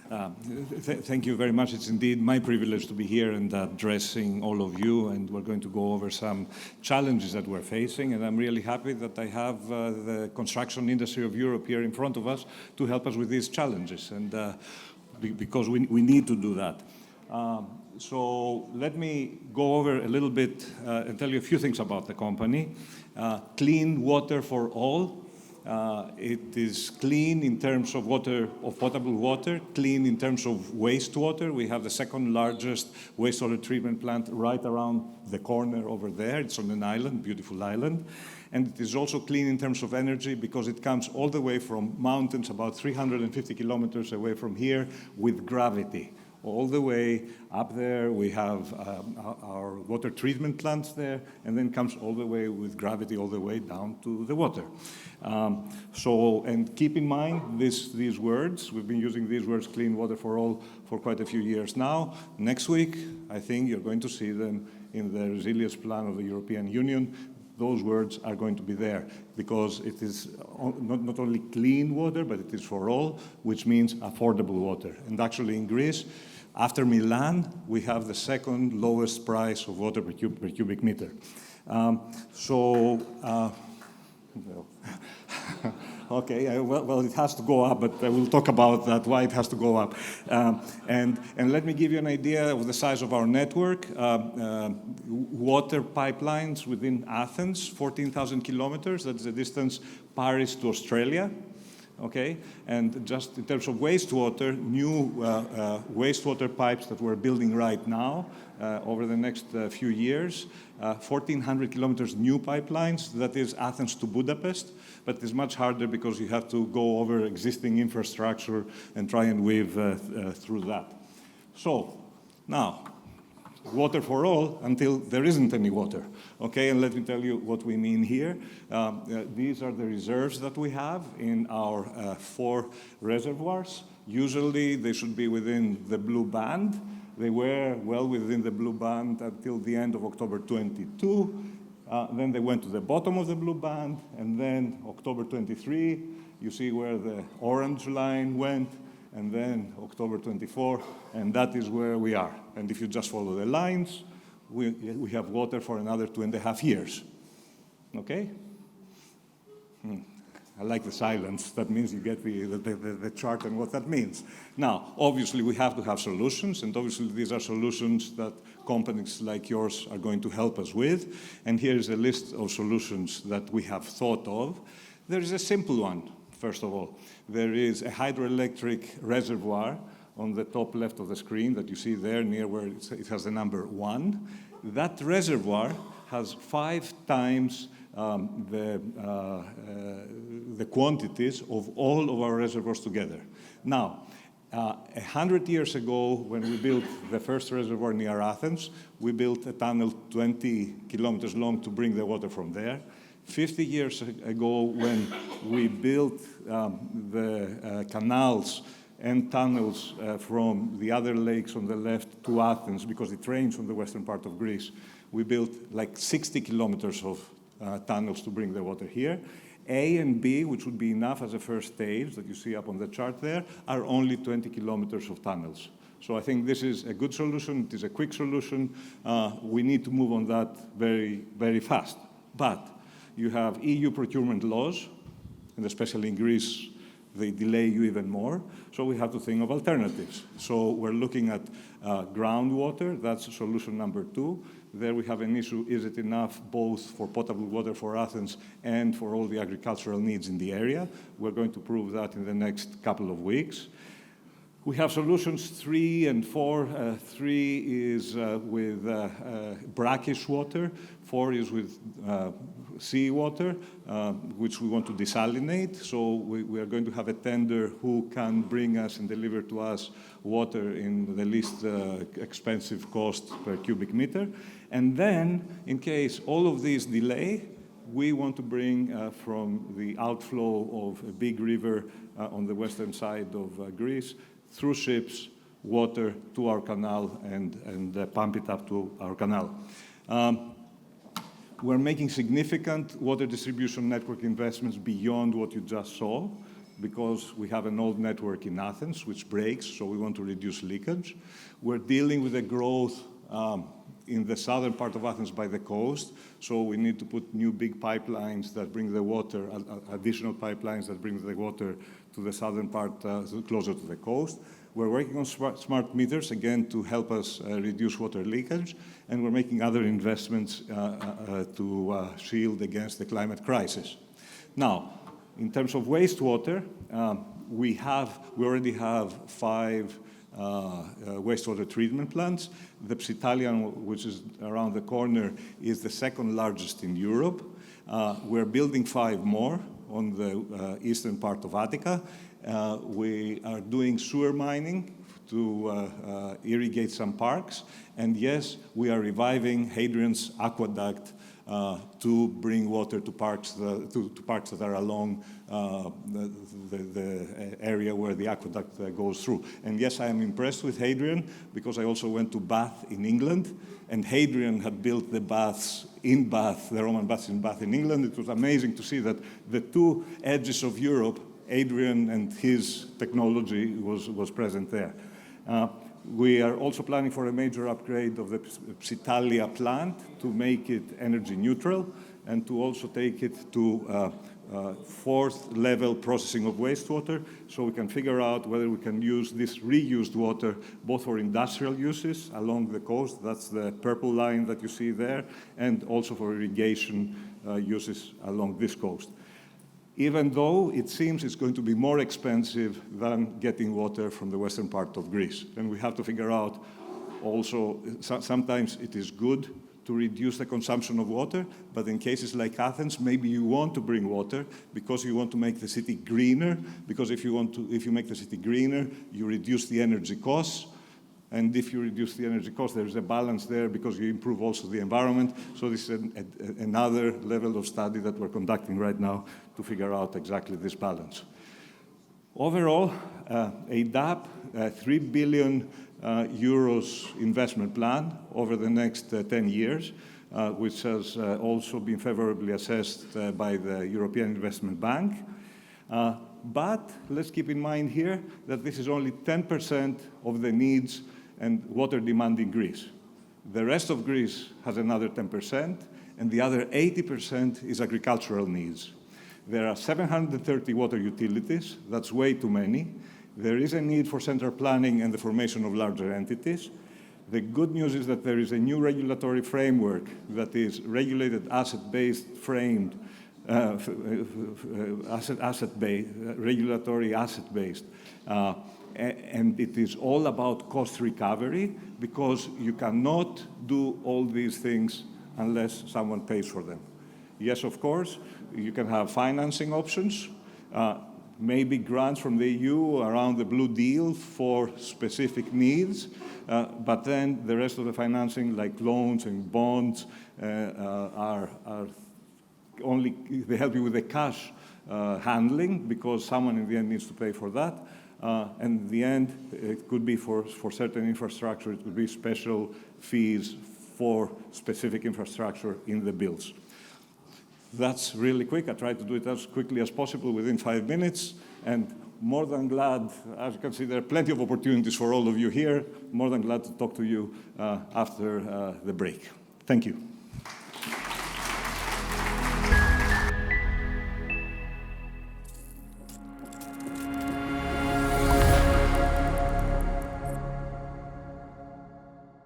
Thank you very much. It's indeed my privilege to be here and addressing all of you, and we're going to go over some challenges that we're facing, and I'm really happy that I have the construction industry of Europe here in front of us to help us with these challenges, and because we need to do that. So let me go over a little bit and tell you a few things about the company. Clean water for all. It is clean in terms of potable water, clean in terms of wastewater. We have the second largest wastewater treatment plant right around the corner over there. It's on an island, beautiful island. And it is also clean in terms of energy because it comes all the way from mountains about 350 kilometers away from here with gravity. All the way up there, we have our water treatment plants there, and then comes all the way with gravity all the way down to the water. And keep in mind these words. We've been using these words, clean water for all, for quite a few years now. Next week, I think you're going to see them in the resilience plan of the European Union. Those words are going to be there because it is not only clean water, but it is for all, which means affordable water. And actually in Greece, after Milan, we have the second lowest price of water per cubic meter. Okay, well, it has to go up, but we'll talk about that, why it has to go up. And let me give you an idea of the size of our network. Water pipelines within Athens, 14,000 kilometers. That's the distance Paris to Australia. Okay, and just in terms of wastewater, new wastewater pipes that we're building right now over the next few years, 1,400 kilometers new pipelines, that is Athens to Budapest, but it's much harder because you have to go over existing infrastructure and try and weave through that. So, now, water for all until there isn't any water. Okay, and let me tell you what we mean here. These are the reserves that we have in our 4 reservoirs. Usually they should be within the blue band. They were well within the blue band until the end of October 22. Then they went to the bottom of the blue band, and then October 23, you see where the orange line went, and then October 24, and that is where we are. And if you just follow the lines, we have water for another 2.5 years. Okay? I like the silence. That means you get the chart and what that means. Now, obviously, we have to have solutions, and obviously these are solutions that companies like yours are going to help us with. And here is a list of solutions that we have thought of. There is a simple one, first of all. There is a hydroelectric reservoir on the top left of the screen that you see there near where it has the number 1. That reservoir has 5 times the quantities of all of our reservoirs together. Now, 100 years ago, when we built the first reservoir near Athens, we built a tunnel 20 kilometers long to bring the water from there. 50 years ago, when we built the canals and tunnels from the other lakes on the left to Athens, because it rains on the western part of Greece, we built like 60 kilometers of tunnels to bring the water here. A and B, which would be enough as a first stage that you see up on the chart there, are only 20 kilometers of tunnels. So I think this is a good solution. It is a quick solution. We need to move on that very, very fast. But you have EU procurement laws, and especially in Greece, they delay you even more. So we have to think of alternatives. So we're looking at groundwater. That's solution number 2. There we have an issue, is it enough both for potable water for Athens and for all the agricultural needs in the area? We're going to prove that in the next couple of weeks. We have solutions 3 and 4. 3 is with brackish water. 4 is with seawater, which we want to desalinate. So we are going to have a tender who can bring us and deliver to us water in the least expensive cost per cubic meter. And then, in case all of these delay, we want to bring from the outflow of a big river on the western side of Greece, through ships, water to our canal and pump it up to our canal. We're making significant water distribution network investments beyond what you just saw. because we have an old network in Athens which breaks, so we want to reduce leakage. We're dealing with the growth in the southern part of Athens by the coast, so we need to put new big pipelines that bring the water, additional pipelines that bring the water to the southern part, closer to the coast. We're working on smart meters, again, to help us reduce water leakage, and we're making other investments to shield against the climate crisis. Now, in terms of wastewater, we already have 5 wastewater treatment plants. The Psyttalian, which is around the corner, is the second largest in Europe. We're building 5 more on the eastern part of Attica. We are doing sewer mining to irrigate some parks. And yes, we are reviving Hadrian's aqueduct to bring water to parks, to parks that are along the area where the aqueduct goes through. And yes, I am impressed with Hadrian because I also went to Bath in England, and Hadrian had built the baths in Bath, the Roman baths in Bath in England. It was amazing to see that the 2 edges of Europe, Hadrian and his technology was present there. We are also planning for a major upgrade of the Psyttalia plant to make it energy neutral and to also take it to 4th level processing of wastewater, so we can figure out whether we can use this reused water both for industrial uses along the coast, that's the purple line that you see there, and also for irrigation uses along this coast. Even though it seems it's going to be more expensive than getting water from the western part of Greece. And we have to figure out also, sometimes it is good to reduce the consumption of water, but in cases like Athens, maybe you want to bring water because you want to make the city greener, because if you make the city greener, you reduce the energy costs. And if you reduce the energy cost, there's a balance there because you improve also the environment. So this is another level of study that we're conducting right now to figure out exactly this balance. Overall, EYDAP, 3 billion euros investment plan over the next 10 years, which has also been favorably assessed by the European Investment Bank. But let's keep in mind here that this is only 10% of the needs and water demand in Greece. The rest of Greece has another 10%, and the other 80% is agricultural needs. There are 730 water utilities. That's way too many. There is a need for central planning and the formation of larger entities. The good news is that there is a new regulatory framework that is regulated asset-based framed, regulatory asset-based. And it is all about cost recovery because you cannot do all these things unless someone pays for them. Yes, of course, you can have financing options, maybe grants from the EU around the Blue Deal for specific needs, but then the rest of the financing, like loans and bonds, are only, they help you with the cash handling because someone in the end needs to pay for that. And in the end, it could be for certain infrastructure, it could be special fees for specific infrastructure in the bills. That's really quick. I tried to do it as quickly as possible within 5 minutes, and more than glad, as you can see, there are plenty of opportunities for all of you here. More than glad to talk to you after the break. Thank you.